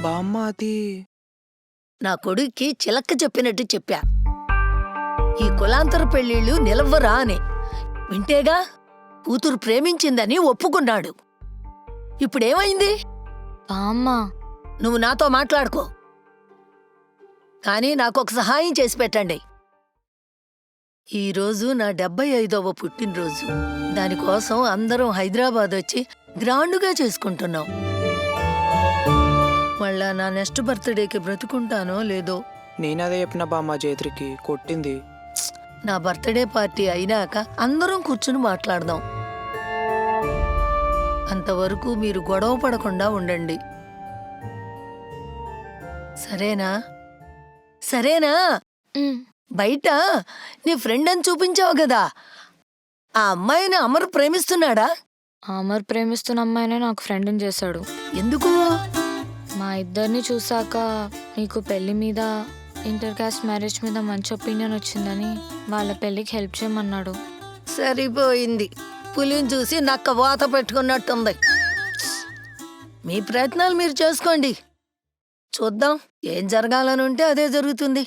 బామ్మ అది నా కొడుక్కి చిలక్క చెప్పినట్టు చెప్పా. ఈ కులాంతర పెళ్ళిళ్ళు నిలవ్వరా అని వింటేగా కూతురు ప్రేమించిందని ఒప్పుకున్నాడు. ఇప్పుడేమైంది? బామ్మ నువ్వు నాతో మాట్లాడుకో, కానీ నాకొక సహాయం చేసి పెట్టండి. ఈరోజు నా 75వ పుట్టినరోజు. దానికోసం అందరం హైదరాబాద్ వచ్చి గ్రాండుగా చేసుకుంటున్నాం. మళ్ళా నా నెక్స్ట్ బర్త్డేకి బ్రతుకుంటానో లేదో. నేనదే చెప్పిన బామ్మ, జైత్రికి కొట్టింది. నా బర్త్డే పార్టీ అయినాక అందరం కూర్చుని మాట్లాడదాం. అంతవరకు మీరు గొడవ పడకుండా ఉండండి, సరేనా? సరేనా? బయట నీ ఫ్రెండ్ అని చూపించావు కదా, ఆ అమ్మాయిని అమర్ ప్రేమిస్తున్నాడా? అమర్ ప్రేమిస్తున్న అమ్మాయినే నాకు ఫ్రెండ్ని చేశాడు. ఎందుకు? మా ఇద్దరిని చూసాక నీకు పెళ్లి మీద, ఇంటర్ కాస్ట్ మ్యారేజ్ మీద మంచి ఒపీనియన్ వచ్చిందని వాళ్ళ పెళ్లికి హెల్ప్ చేయమన్నాడు. సరిపోయింది, పులిని చూసి నక్క వాత పెట్టుకున్నట్టుంది. మీ ప్రయత్నాలు మీరు చేసుకోండి, చూద్దాం. ఏం జరగాలని ఉంటే అదే జరుగుతుంది.